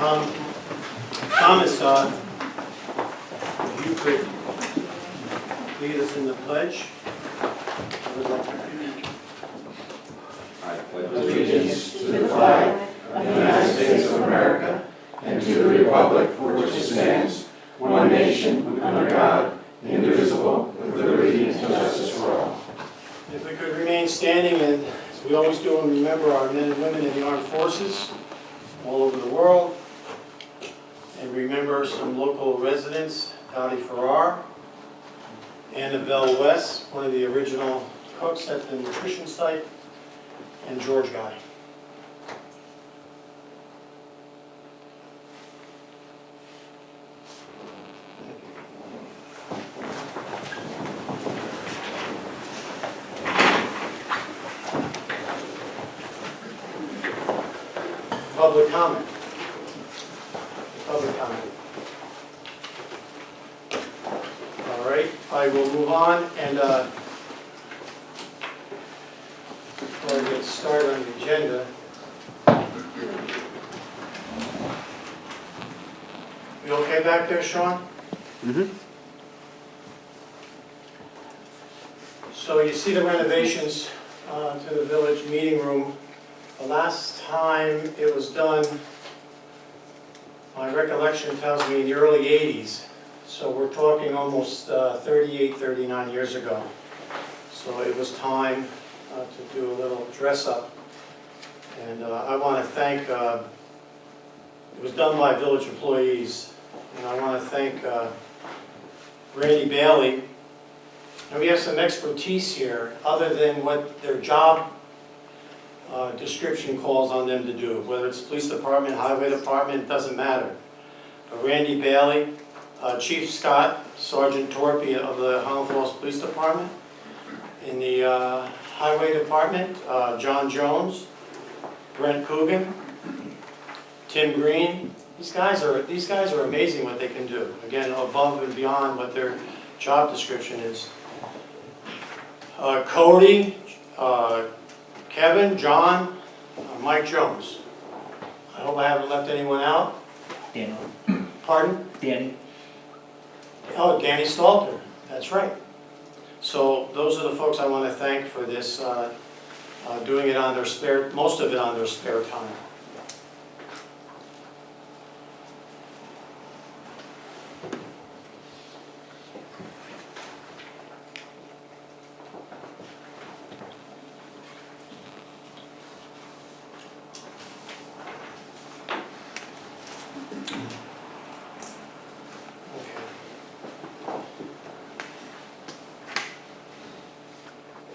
Thomas, if you could lead us in the pledge. I would like to read. I pledge allegiance to the flag of the United States of America and to the republic for which it stands, one nation, under God, indivisible, with liberty and justice for all. If we could remain standing, and as we always do, and remember our men and women in the armed forces all over the world, and remember some local residents, Dottie Farrar, Annabelle West, one of the original cooks at the nutrition site, and George Guy. Public comment. Public comment. All right, I will move on, and before I get started on the agenda, you okay back there, Sean? Mm-hmm. So you see the renovations to the village meeting room. The last time it was done, my recollection tells me in the early 80s. So we're talking almost 38, 39 years ago. So it was time to do a little dress up. And I want to thank, it was done by village employees. And I want to thank Randy Bailey. And we have some expertise here other than what their job description calls on them to do, whether it's police department, highway department, it doesn't matter. Randy Bailey, Chief Scott, Sergeant Torpy of the Highland Falls Police Department. In the highway department, John Jones, Brent Coogan, Tim Green. These guys are amazing what they can do. Again, above and beyond what their job description is. Cody, Kevin, John, Mike Jones. I hope I haven't left anyone out. Danny. Pardon? Danny. Oh, Danny Stalter. That's right. So those are the folks I want to thank for this, doing it on their spare, most of it on their spare time.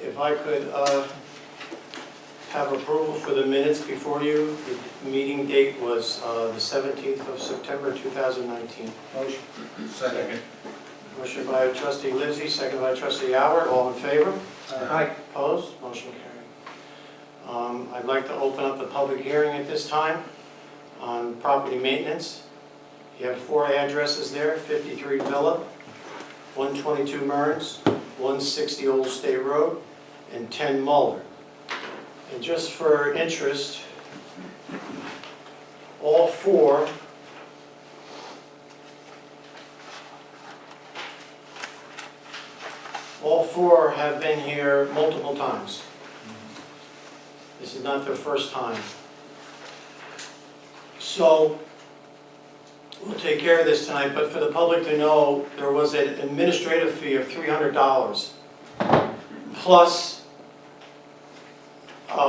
If I could have approval for the minutes before you. The meeting date was the 17th of September 2019. Motion. Second. Motion by trustee Lindsay, second by trustee Albert. All in favor? Aye. Opposed? Motion carried. I'd like to open up the public hearing at this time on property maintenance. You have 4 addresses there: 53 Villa, 122 Mearns, 160 Old State Road, and 10 Muller. And just for interest, all 4 have been here multiple times. This is not their first time. So we'll take care of this tonight, but for the public to know, there was an administrative fee of $300 plus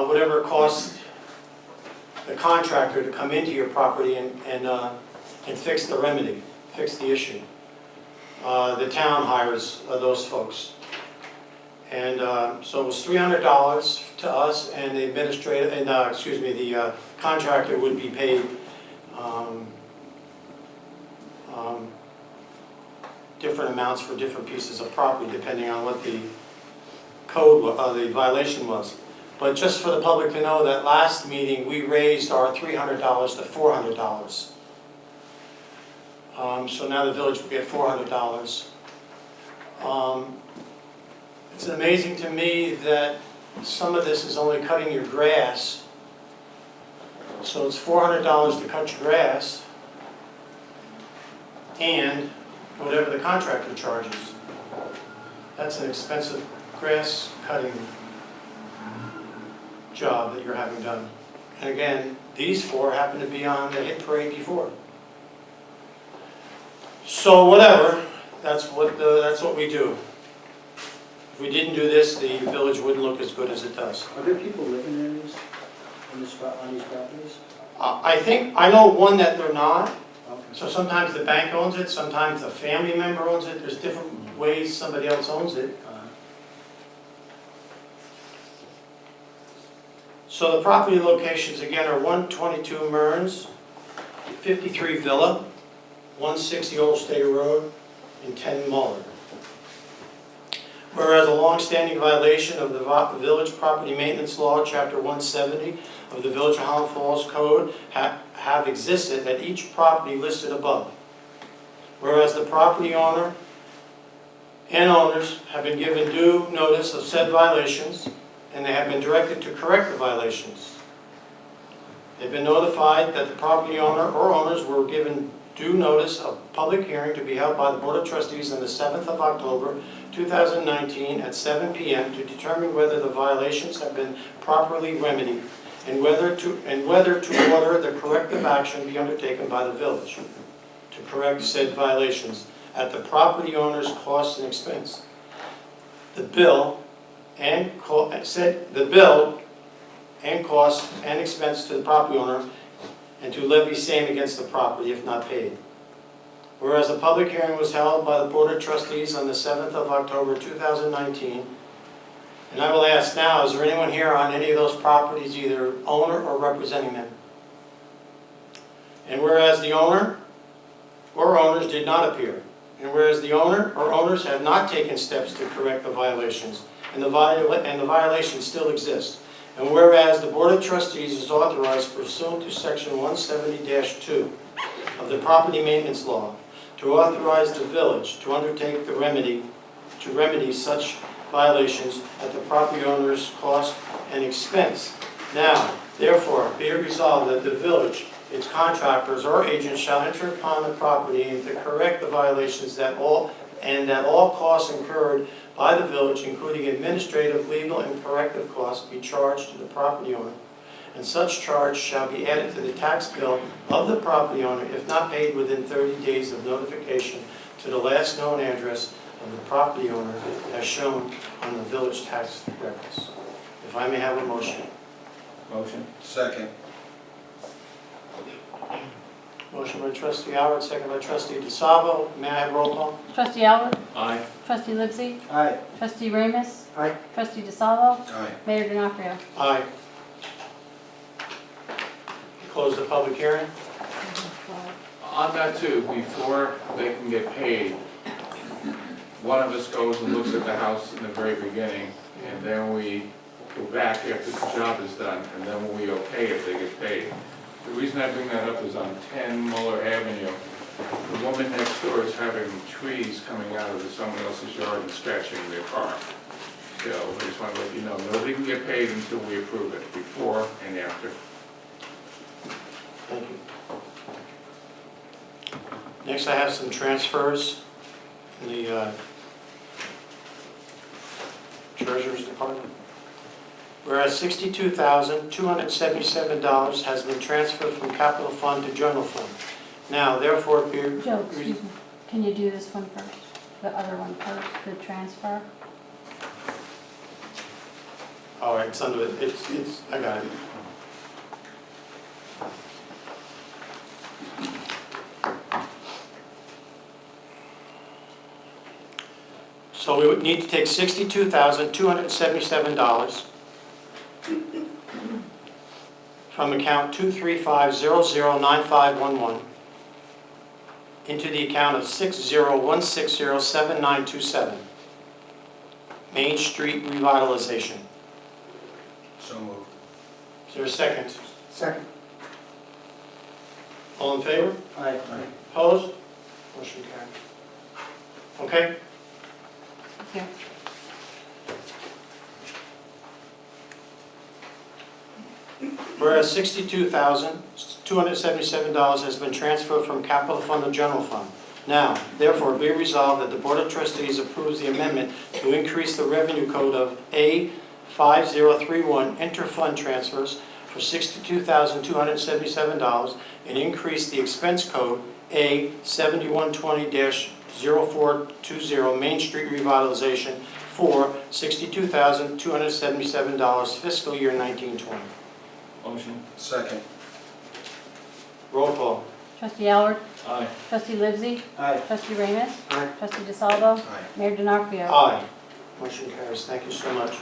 whatever it costs the contractor to come into your property and fix the remedy, fix the issue. The town hires those folks. And so it was $300 to us, and the administrator, and the contractor would be paid different amounts for different pieces of property, depending on what the code, the violation was. But just for the public to know that last meeting, we raised our $300 to $400. So now the village will get $400. It's amazing to me that some of this is only cutting your grass. So it's $400 to cut your grass, and whatever the contractor charges. That's an expensive grass cutting job that you're having done. And again, these four happen to be on the hit parade before. So whatever, that's what we do. If we didn't do this, the village wouldn't look as good as it does. Are there people living in these, on these properties? I know one that they're not. Okay. So sometimes the bank owns it, sometimes a family member owns it. There's different ways somebody else owns it. So the property locations again are 122 Mearns, 53 Villa, 160 Old State Road, and 10 Muller. Whereas a long-standing violation of the Village Property Maintenance Law, Chapter 170 of the Village of Highland Falls Code have existed at each property listed above. Whereas the property owner and owners have been given due notice of said violations, and they have been directed to correct the violations. They've been notified that the property owner or owners were given due notice of public hearing to be held by the Board of Trustees on the 7th of October 2019 at 7 p.m. to determine whether the violations have been properly remedied and whether to order the corrective action be undertaken by the village to correct said violations at the property owner's cost and expense. The bill and cost and expense to the property owner, and to levy same against the property if not paid. Whereas a public hearing was held by the Board of Trustees on the 7th of October 2019, and I will ask now, is there anyone here on any of those properties, either owner or representing them? And whereas the owner or owners did not appear, and whereas the owner or owners have not taken steps to correct the violations, and the violations still exist, and whereas the Board of Trustees is authorized pursuant to Section 170-2 of the Property Maintenance Law to authorize the village to undertake the remedy such violations at the property owner's cost and expense. Now, therefore, be it resolved that the village, its contractors or agents shall enter upon the property and to correct the violations that all costs incurred by the village, including administrative, legal, and corrective costs, be charged to the property owner. And such charge shall be added to the tax bill of the property owner if not paid within 30 days of notification to the last known address of the property owner as shown on the village tax records. If I may have a motion. Motion. Second. Motion by Trustee Howard, second by Trustee DeSalvo. May I have roll call? Trustee Howard? Aye. Trustee Livesey? Aye. Trustee Ramus? Aye. Trustee DeSalvo? Aye. Mayor D'Onofrio? Aye. Close the public hearing. On that too, before they can get paid, one of us goes and looks at the house in the very beginning, and then we go back after the job is done, and then we okay if they get paid. The reason I bring that up is on 10 Muller Avenue. The woman next door is having trees coming out of someone else's yard and scratching their car. So I just want to let you know, nobody can get paid until we approve it, before and after. Thank you. Next, I have some transfers in the Treasurer's Department. Whereas $62,277 has been transferred from capital fund to general fund. Now, therefore, Joe, excuse me. Can you do this one first? The other one first, the transfer? all right, it's under, I got it. So we would need to take $62,277 from account 235009511 into the account of 601607927, Main Street Revitalization. So moved. Is there a second? Second. All in favor? Aye. Opposed? Motion carried. Okay? Here. Whereas $62,277 has been transferred from capital fund to general fund. Now, therefore, be resolved that the Board of Trustees approves the amendment to increase the revenue code of A5031 interfund transfers for $62,277 and increase the expense code A7120-0420 Main Street revitalization for $62,277 fiscal year 1920. Motion. Second. Roll call. Trustee Allard? Aye. Trustee Livesey? Aye. Trustee Ramus? Aye. Trustee DeSalvo? Aye. Mayor DiNarfio? Aye. Motion carries. Thank you so much.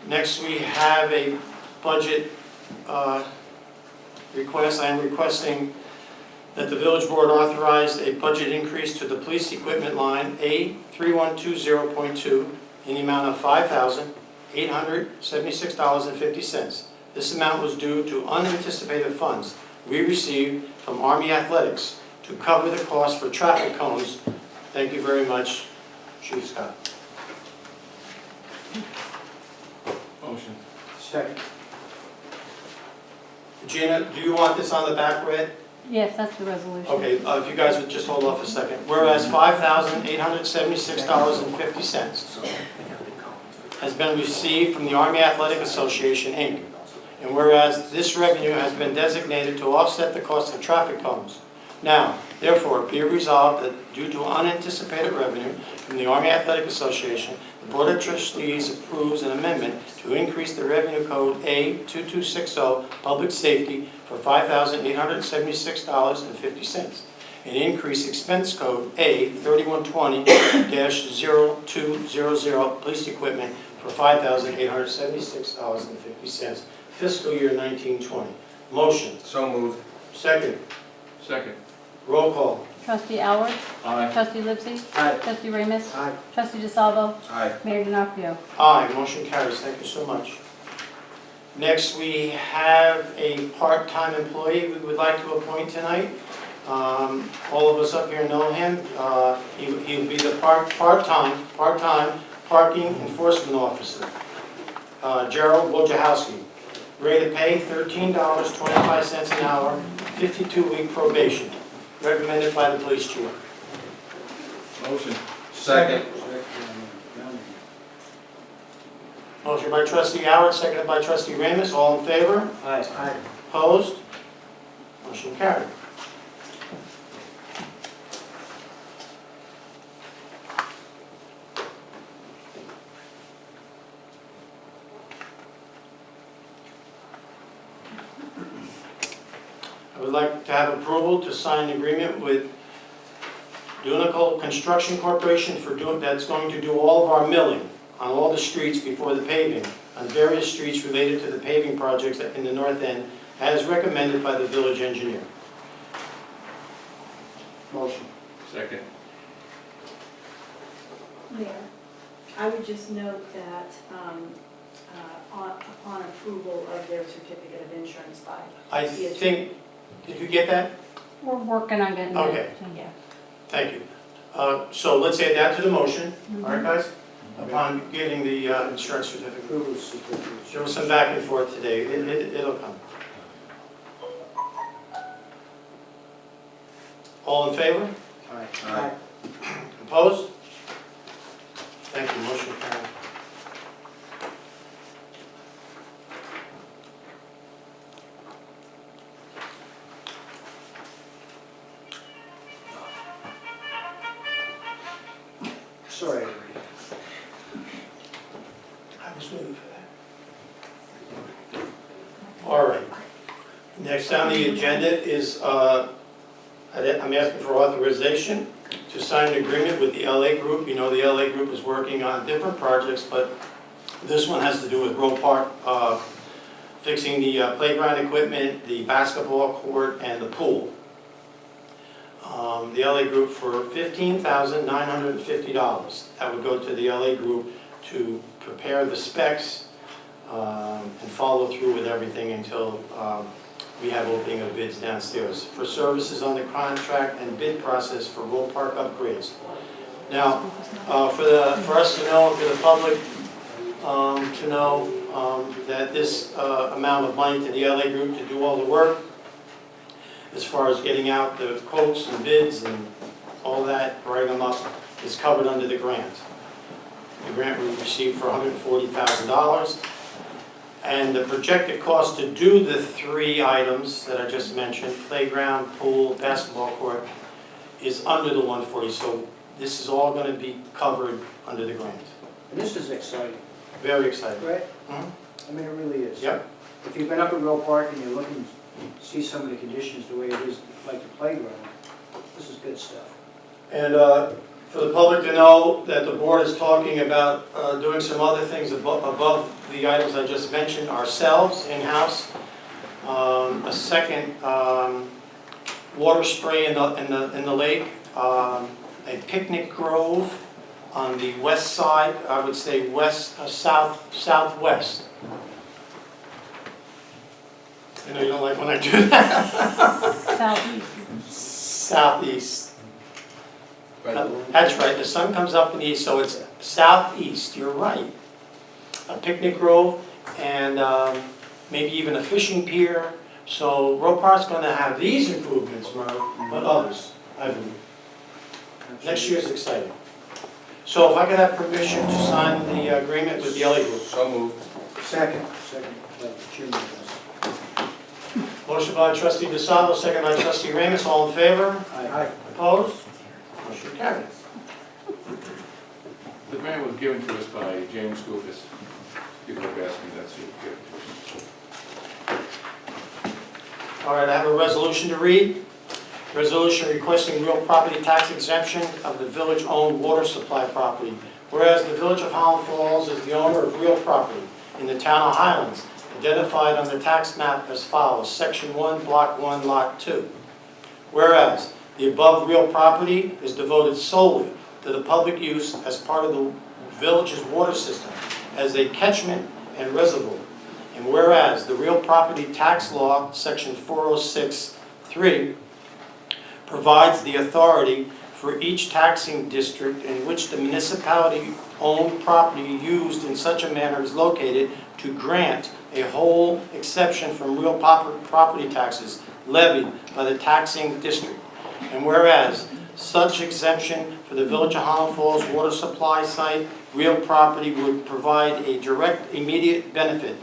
Next, we have a budget request. I am requesting that the village board authorize a budget increase to the police equipment line A3120.2 in the amount of $5,876.50. This amount was due to unanticipated funds we received from Army Athletics to cover the cost for traffic cones. Thank you very much, Chief Scott. Motion. Second. Gina, do you want this on the back read? Yes, that's the resolution. Okay, if you guys would just hold off a second. Whereas $5,876.50 has been received from the Army Athletic Association, Inc. And whereas this revenue has been designated to offset the cost of traffic cones. Now, therefore, be it resolved that due to unanticipated revenue from the Army Athletic Association, the Board of Trustees approves an amendment to increase the revenue code A2260, Public Safety, for $5,876.50, and increase expense code A3120-0200, Police Equipment, for $5,876.50, fiscal year 1920. Motion. So moved. Second. Second. Roll call. Trustee Allard? Aye. Trustee Livesey? Aye. Trustee Ramus? Aye. Trustee DeSalvo? Aye. Mayor DiNarfio? Aye, motion carries. Thank you so much. Next, we have a part-time employee we would like to appoint tonight. All of us up here know him. He'll be the part-time parking enforcement officer. Gerald Wojciechowski. Rate of pay $13.25 an hour, 52-week probation. Recommended by the police chief. Motion. Second. Motion by trustee Howard, seconded by trustee Ramus. All in favor? Aye. Aye. Opposed? Motion carried. I would like to have approval to sign an agreement with Dunical Construction Corporation that's going to do all of our milling on all the streets before the paving, on various streets related to the paving projects in the north end, as recommended by the village engineer. Motion. Second. Mayor, I would just note that upon approval of their certificate of insurance by I think, did you get that? We're working on getting Okay. that, so yeah. Thank you. So let's add that to the motion, all right, guys? Upon getting the insurance certificate. Approval certificate. There was some back and forth today. It'll come. All in favor? Aye. Aye. Opposed? Thank you, motion carried. Sorry, Ray. I was waiting for that. All right. Next on the agenda is, I'm asking for authorization to sign an agreement with the LA Group. You know, the LA Group is working on different projects, but this one has to do with Grove Park, fixing the playground equipment, the basketball court, and the pool. The LA Group for $15,950. That would go to the LA Group to prepare the specs and follow through with everything until we have opening of bids downstairs for services on the contract and bid process for Grove Park upgrades. Now, for us to know, for the public to know that this amount of money to the LA Group to do all the work as far as getting out the quotes and bids and all that, writing them up, is covered under the grant. The grant we received for $140,000. And the projected cost to do the 3 items that I just mentioned, playground, pool, basketball court, is under the 140. So this is all going to be covered under the grant. And this is exciting, Very excited. right? Mhm. I mean, it really is. Yep. If you've been up at Real Park and you're looking to see some of the conditions, the way it is, like the playground, this is good stuff. And for the public to know that the board is talking about doing some other things above the items I just mentioned ourselves in-house. A second water spray in the lake, a picnic grove on the west side, I would say southwest. I know you don't like when I do that. Southeast. Southeast. That's right, the sun comes up in the east, so it's southeast, you're right. A picnic grove and maybe even a fishing pier. So Roe Park's going to have these improvements, Merv, but others, I believe. Next year's exciting. So if I could have permission to sign the agreement with the LA Group. So moved. Second, like the chairman does. Motion by trustee DeSalvo, second by trustee Ramus, all in favor? Aye. Opposed? Motion carries. The grant was given to us by James Goofus. People have asked me that's who gave it to us. All right, I have a resolution to read. Resolution requesting real property tax exemption of the village-owned water supply property. Whereas the Village of Highland Falls is the owner of real property in the town of Highlands, identified on the tax map as follows, Section 1, Block 1, Lot 2. Whereas the above real property is devoted solely to the public use as part of the village's water system as a catchment and reservoir. And whereas the real property tax law, Section 406(3), provides the authority for each taxing district in which the municipality-owned property used in such a manner is located to grant a whole exception from real property taxes levied by the taxing district. And whereas such exemption for the Village of Highland Falls water supply site, real property would provide a direct, immediate benefit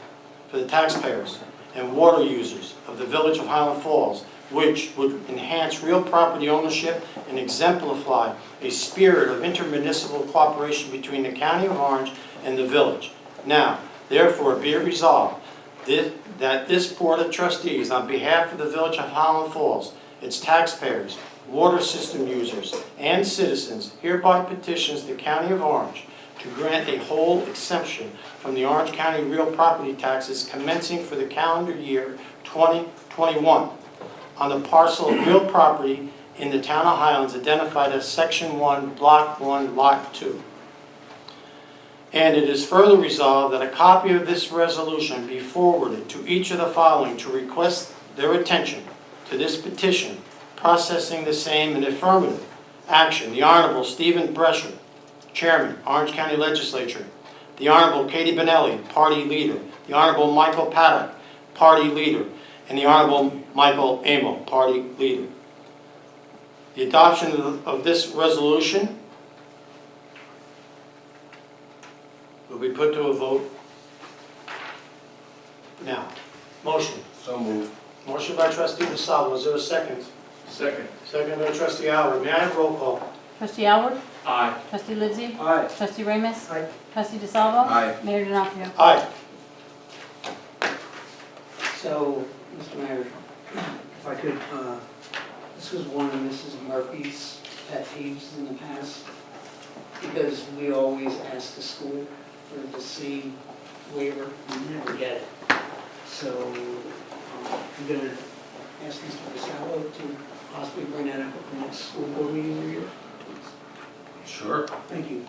for the taxpayers and water users of the Village of Highland Falls, which would enhance real property ownership and exemplify a spirit of intermunicipal cooperation between the County of Orange and the village. Now, therefore, be it resolved that this Board of Trustees, on behalf of the Village of Highland Falls, its taxpayers, water system users, and citizens, hereby petitions the County of Orange to grant a whole exemption from the Orange County real property taxes commencing for the calendar year 2021 on the parcel of real property in the town of Highlands identified as Section 1, Block 1, Lot 2. And it is further resolved that a copy of this resolution be forwarded to each of the following to request their attention to this petition, processing the same in affirmative action. The Honorable Stephen Brescher, Chairman, Orange County Legislature. The Honorable Katie Benelli, Party Leader. The Honorable Michael Paddock, Party Leader. And the Honorable Michael Amo, Party Leader. The adoption of this resolution will be put to a vote now. Motion. So moved. Motion by trustee DeSalvo. Is there a second? Second. Second by trustee Howard. May I have roll call? Trustee Alward? Aye. Trustee Lidzy? Aye. Trustee Ramus? Aye. Trustee DeSalvo? Aye. Mayor D'Onofrio? Aye. So, Mr. Mayor, if I could, this was one of Mrs. Murphy's pet peeves in the past, because we always ask the school for the same waiver, we never get it. So, I'm gonna ask Mr. DeSalvo to possibly bring that up at the next school board meeting in here. Sure. Thank you.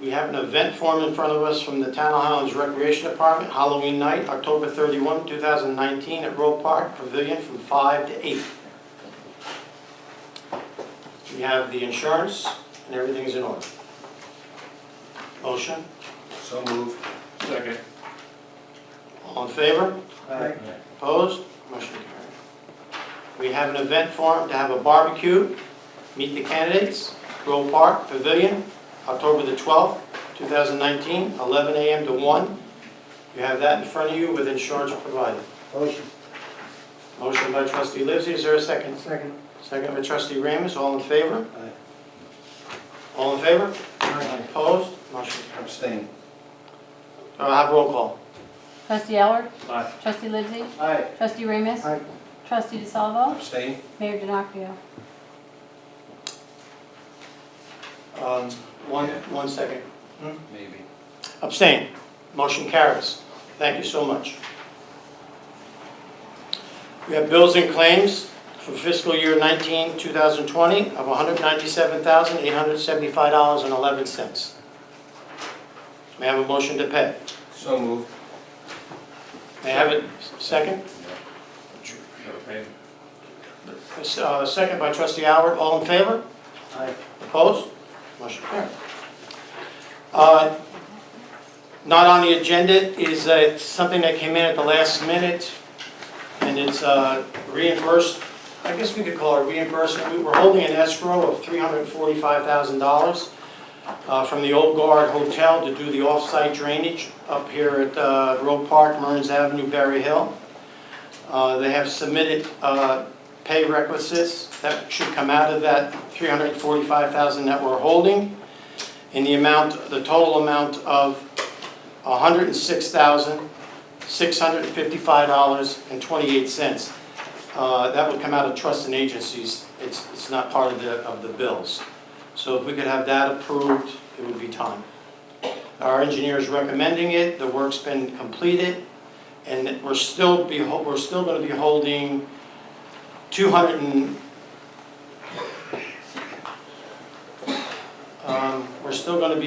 We have an event form in front of us from the Town of Highlands Recreation Department, Halloween night, October 31, 2019, at Roe Park Pavilion from 5 to 8. We have the insurance, and everything's in order. Motion? So moved. Second. All in favor? Aye. Opposed? Motion carried. We have an event for him to have a barbecue, meet the candidates, Grove Park Pavilion, October the 12th, 2019, 11 a.m. to 1. You have that in front of you with insurance provided. Motion. Motion by trustee Livesey, is there a second? Second. Second by trustee Ramos, all in favor? Aye. All in favor? Aye. Opposed? Motion Abstain. carried. Have roll call. Trustee Allard? Aye. Trustee Livesey? Aye. Trustee Ramos? Aye. Trustee DeSalvo? Abstain. Mayor Denocchio? One second. Maybe. Abstain. Motion carries. Thank you so much. We have bills and claims for fiscal year 2020 of $197,875.11. May I have a motion to pay? So moved. May I have it second? Okay. Second by trustee Howard. All in favor? Aye. Opposed? Motion carried. Not on the agenda is something that came in at the last minute, and it's reimbursed, I guess we could call it reimbursement. We were holding an escrow of $345,000 from the Old Guard Hotel to do the off-site drainage up here at Grove Park, Mearns Avenue, Berry Hill. They have submitted pay requisites that should come out of that $345,000 that we're holding in the total amount of $106,655.28. That would come out of trust and agencies. It's not part of the bills. So if we could have that approved, it would be time. Our engineer is recommending it. The work's been completed, and we're still going to be holding we're still going to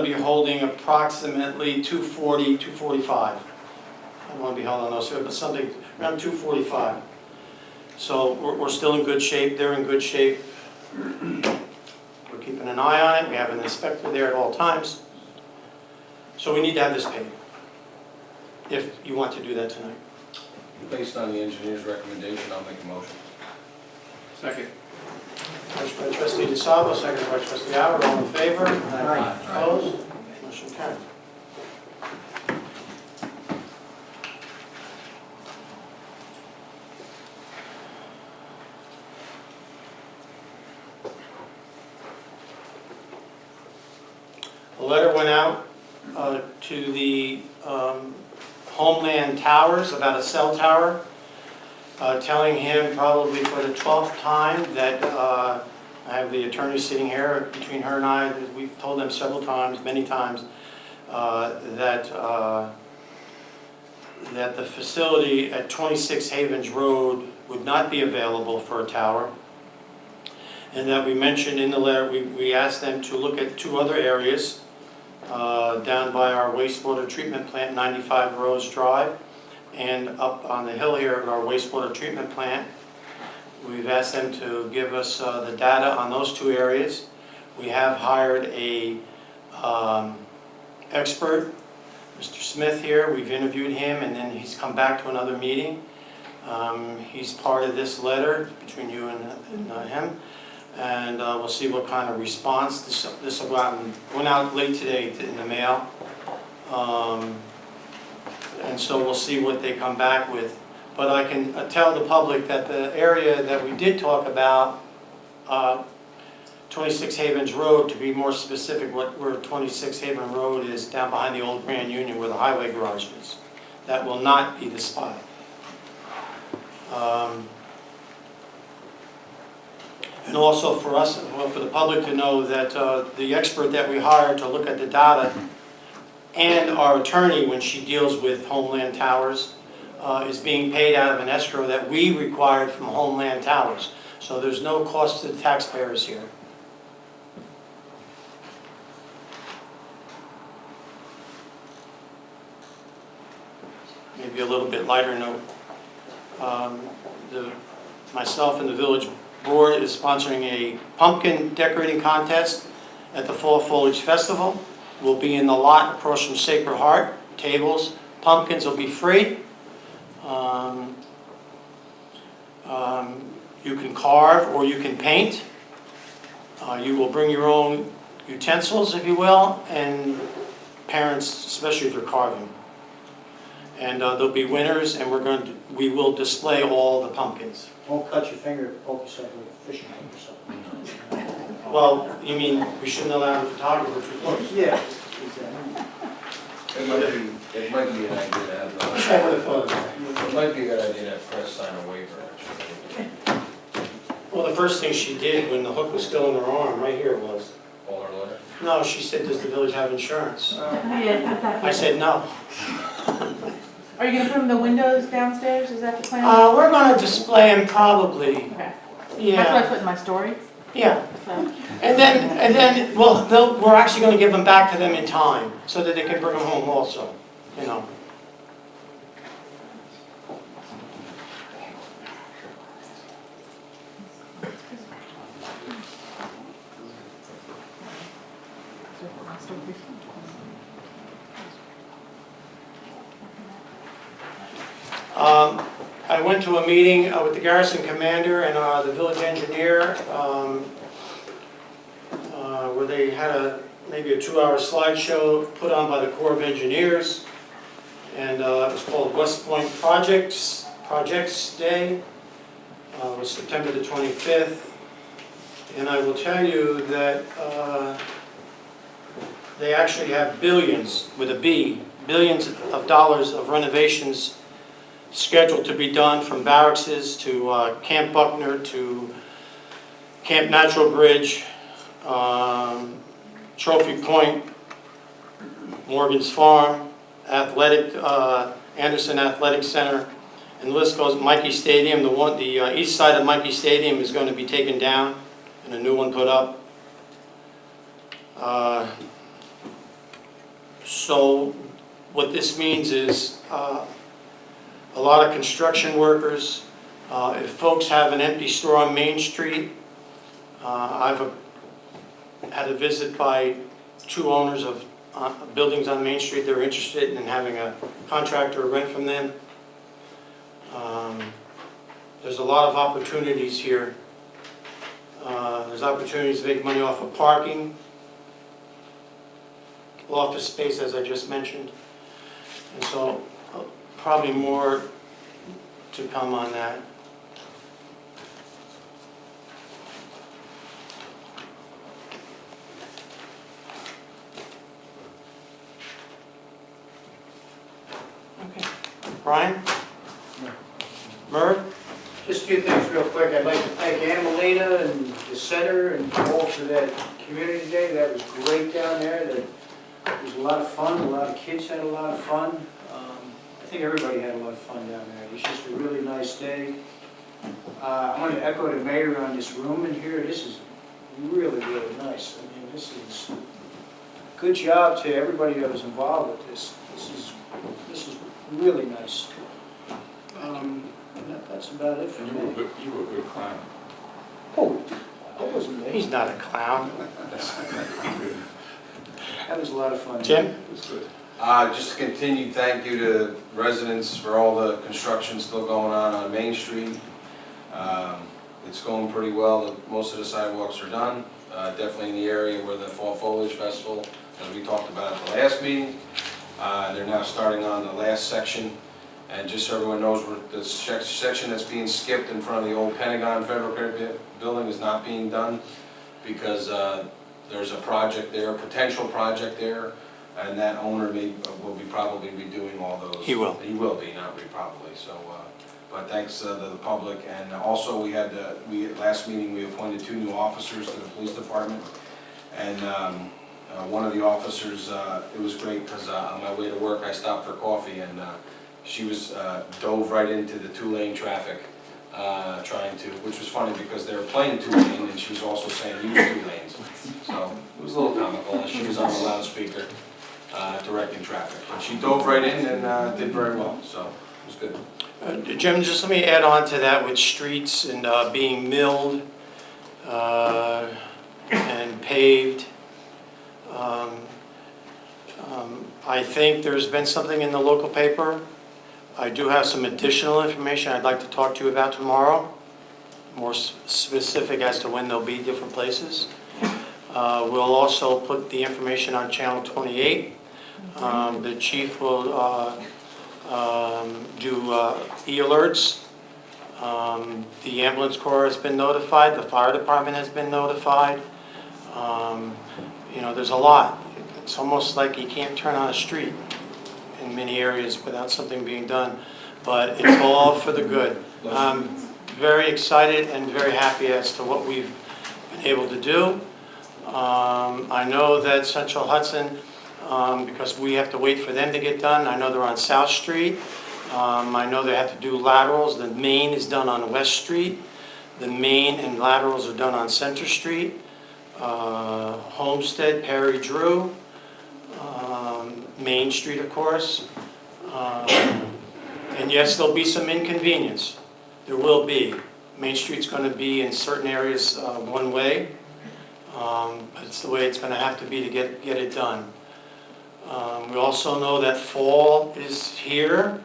be holding approximately 240, 245. I don't want to be held on those here, but something around 245. So we're still in good shape. They're in good shape. We're keeping an eye on it. We have an inspector there at all times. So we need to have this paid, if you want to do that tonight. Based on the engineer's recommendation, I'll make a motion. Second. Motion by trustee DeSalvo, second by trustee Howard. All in favor? Aye. Opposed? Motion carried. A letter went out to the Homeland Towers about a cell tower, telling him probably for the 12th time that I have the attorney sitting here between her and I. We've told them several times, many times, that the facility at 26 Havens Road would not be available for a tower. And that we mentioned in the letter, we asked them to look at two other areas down by our wastewater treatment plant, 95 Rose Drive, and up on the hill here at our wastewater treatment plant. We've asked them to give us the data on those two areas. We have hired a expert, Mr. Smith here. We've interviewed him, and then he's come back to another meeting. He's part of this letter between you and him. And we'll see what kind of response. This will go out and went out late today in the mail. And so we'll see what they come back with. But I can tell the public that the area that we did talk about, 26 Havens Road, to be more specific, where 26 Haven Road is, down behind the old Grand Union where the highway garage is. That will not be the spot. And also for us, well, for the public to know that the expert that we hired to look at the data and our attorney when she deals with Homeland Towers is being paid out of an escrow that we required from Homeland Towers. So there's no cost to the taxpayers here. Maybe a little bit lighter note. The myself and the village board is sponsoring a pumpkin decorating contest at the Fall Foliage Festival. We'll be in the lot across from Sacred Heart, tables, pumpkins will be free. You can carve or you can paint. You will bring your own utensils, if you will, and parents, especially if you're carving. And there'll be winners, and we will display all the pumpkins. Won't cut your finger, poke yourself with a fishing hook or something. Well, you mean we shouldn't allow the photographer to close? Yeah. It might be an idea to have, I wish I would have thought of that. it might be a good idea to have press sign a waiver, actually. Well, the first thing she did when the hook was still in her arm, right here it was. Call her later. No, she said, does the village have insurance? Yeah, put that I said, no. Are you gonna put them in the windows downstairs, is that the plan? We're gonna display them probably, Okay, that's what I yeah, put in my stories, yeah. so. And then, well, we're actually gonna give them back to them in time, so that they can bring them home also, you know. I went to a meeting with the garrison commander and the village engineer, where they had maybe a 2-hour slideshow put on by the Corps of Engineers, and it was called West Point Projects Day. It was September the 25th, and I will tell you that they actually have billions, with a B, billions of dollars of renovations scheduled to be done, from barracks to Camp Buckner to Camp Natural Bridge, Trophy Point, Morgan's Farm, Anderson Athletic Center, and the list goes. Mikey Stadium, the east side of Mikey Stadium is going to be taken down and a new one put up. So what this means is a lot of construction workers. If folks have an empty store on Main Street, I've had a visit by 2 owners of buildings on Main Street that are interested in having a contractor rent from them. There's a lot of opportunities here. There's opportunities to make money off of parking, office space, as I just mentioned. And so probably more to come on that. Okay. Brian? Merv? Just 2 things real quick. I'd like to thank Anna Molina and the center and all for that community day. That was great down there. It was a lot of fun. A lot of kids had a lot of fun. I think everybody had a lot of fun down there. It was just a really nice day. I want to echo the mayor on this room in here. This is really, really nice. I mean, this is good job to everybody that was involved with this. This is really nice. And that's about it for You me. were a good clown. Oh, that wasn't me. He's not a clown. That was a lot of fun. Jim? It was good. Just a continued thank you to residents for all the construction still going on Main Street. It's going pretty well. Most of the sidewalks are done. Definitely in the area where the Fall Foliage Festival, as we talked about at the last meeting. They're now starting on the last section. And just so everyone knows, the section that's being skipped in front of the old Pentagon Federal Credit Building is not being done because there's a project there, a potential project there, and that owner will probably be doing all those. He will. He will be, not probably. So, but thanks to the public, and also last meeting we appointed 2 new officers to the police department, and one of the officers, it was great because on my way to work I stopped for coffee, and she was dove right into the 2-lane traffic, which was funny because they were playing 2-lane, and she was also saying use 2 lanes. So it was a little comical, and she was on the loudspeaker directing traffic. But she dove right in and did very well, so it was good. Jim, just let me add on to that with streets and being milled and paved. I think there's been something in the local paper. I do have some additional information I'd like to talk to you about tomorrow, more specific as to when they'll be different places. We'll also put the information on Channel 28. The chief will do e-alerts. The ambulance corps has been notified, the fire department has been notified. You know, there's a lot. It's almost like you can't turn on a street in many areas without something being done, but it's all for the good. I'm very excited and very happy as to what we've been able to do. I know that Central Hudson, because we have to wait for them to get done, I know they're on South Street. I know they have to do laterals. The main is done on West Street. The main and laterals are done on Center Street. Homestead, Perry Drew. Main Street, of course. And yes, there'll be some inconvenience. There will be. Main Street's going to be in certain areas one way. But it's the way it's going to have to be to get it done. We also know that fall is here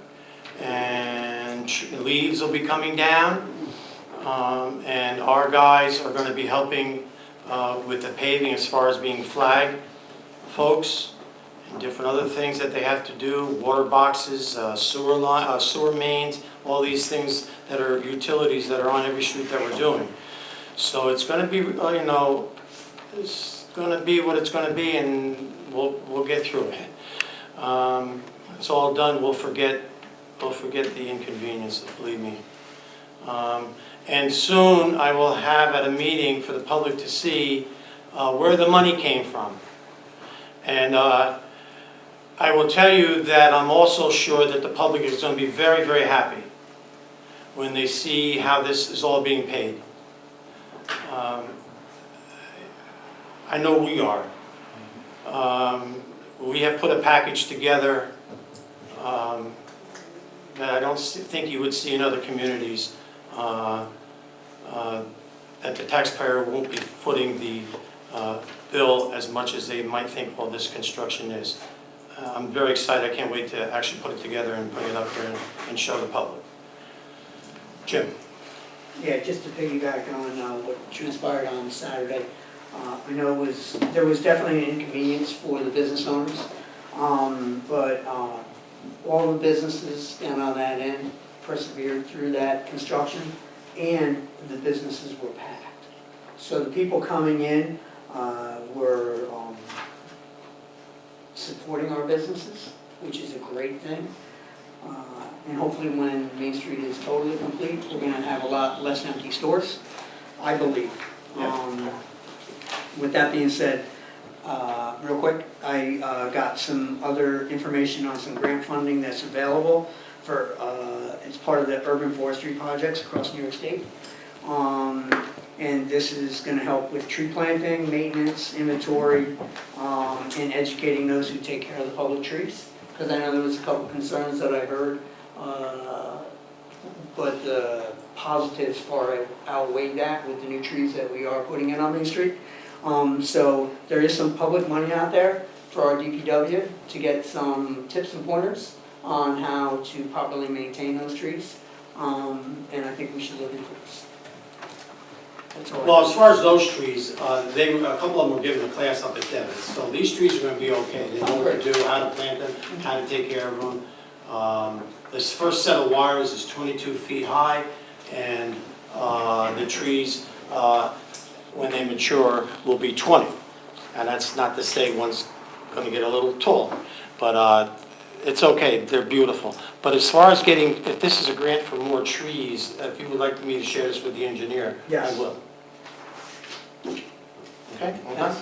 and leaves will be coming down. And our guys are going to be helping with the paving as far as being flag folks and different other things that they have to do, water boxes, sewer mains, all these things that are utilities that are on every street that we're doing. So it's going to be, you know, it's going to be what it's going to be, and we'll get through it. It's all done. We'll forget the inconvenience, believe me. And soon I will have at a meeting for the public to see where the money came from. And I will tell you that I'm also sure that the public is going to be very, very happy when they see how this is all being paid. I know we are. We have put a package together that I don't think you would see in other communities, that the taxpayer won't be footing the bill as much as they might think, well, this construction is. I'm very excited. I can't wait to actually put it together and bring it up there and show the public. Jim. Yeah, just to piggyback on what transpired on Saturday, I know there was definitely an inconvenience for the business owners, but all the businesses down on that end persevered through that construction, and the businesses were packed. So the people coming in were supporting our businesses, which is a great thing. And hopefully when Main Street is totally complete, we're going to have a lot less empty stores, I believe. With that being said, real quick, I got some other information on some grant funding that's available for, it's part of the urban forestry projects across New York State. And this is going to help with tree planting, maintenance, inventory, and educating those who take care of the public trees. Because I know there was a couple concerns that I heard, but the positives far outweighed that with the new trees that we are putting in on Main Street. So there is some public money out there for our DPW to get some tips and pointers on how to properly maintain those trees. And I think we should look into this. That's all. Well, as far as those trees, a couple of them were given a class up at Devon's. So these trees are going to be okay. They know what to do, how to plant them, how to take care of them. This first set of wires is 22 feet high, and the trees, when they mature, will be 20. And that's not to say one's going to get a little taller, but it's okay. They're beautiful. But as far as getting, if this is a grant for more trees, if you would like me to share this with the engineer, Yes. I will. Okay, all done?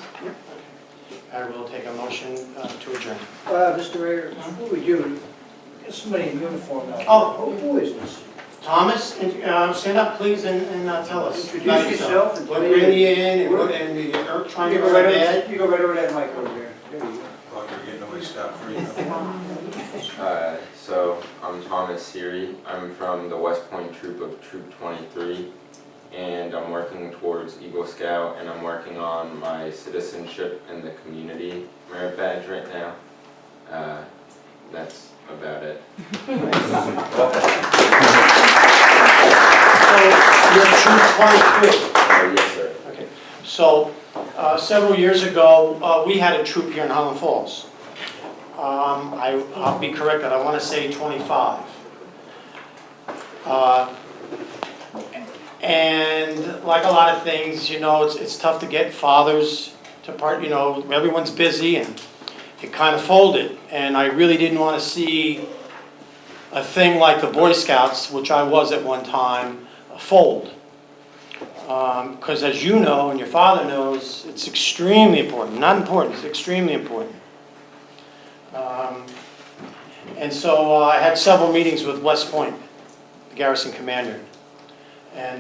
I will take a motion to adjourn. Mr. Mayor, before we do, there's somebody in uniform now. Oh. Who is this? Thomas, stand up, please, and tell us. Introduce about yourself and What tell brought you- you in, and you're trying to You go go right bad. over, you go right over that mic over there. There you go. Thought you were getting away scot-free. So I'm I'm Thomas Seary. I'm from the West Point Troop of Troop 23, and I'm working towards Eagle Scout, and I'm working on my citizenship and the community merit badge right now. That's about it. So you're Troop 23. Yes, sir. Okay. So several years ago, we had a troop here in Highland Falls. I'll be corrected, I want to say 25. And like a lot of things, you know, it's tough to get fathers to part, you know, everyone's busy and it kind of folded. And I really didn't want to see a thing like the Boy Scouts, which I was at one time, fold. Because as you know and your father knows, it's extremely important, not important, it's extremely important. And so I had several meetings with West Point, the garrison commander. And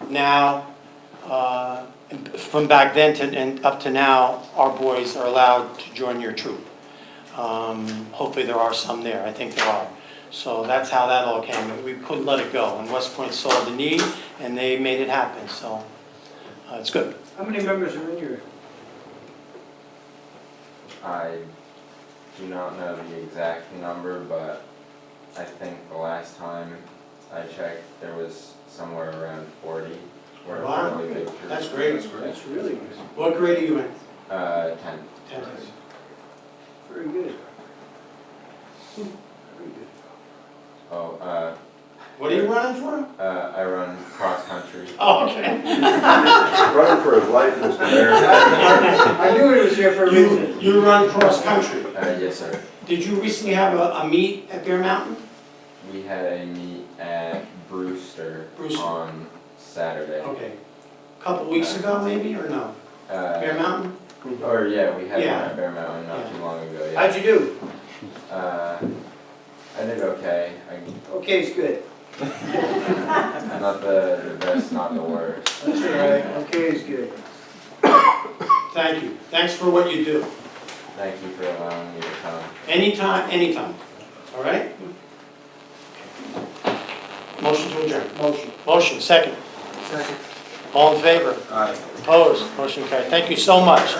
now, from back then and up to now, our boys are allowed to join your troop. Hopefully there are some there, I think there are. So that's how that all came. We couldn't let it go. And West Point saw the need and they made it happen, so it's good. How many members are in your? I do not know the exact number, but I think the last time I checked, there was somewhere around 40. We're a Wow. really big troop. That's great. That's really good. What grade are you in? 10. 10th. Very good. Very good. Oh, What are you running for? I run cross country. Oh, okay. Running for his life, Mr. Mayor. I knew he was here for a reason. You run cross country. Yes, sir. Did you recently have a meet at Bear Mountain? We had a meet at Brewster, Brewster. on Saturday. Okay. A couple weeks ago, maybe, or no? Bear Mountain? Or yeah, we had Yeah. one at Bear Mountain not Yeah. too long ago. Yeah. How'd you do? I did okay. Okay, it's good. I'm not the best, not the worst. That's all right. Okay, it's good. Thank you. Thanks for what you do. Thank you for allowing me to come. Anytime, anytime. All right? Motion to adjourn. Motion. Motion, second. Second. All in favor? Aye. Opposed? Motion carried. Thank you so much.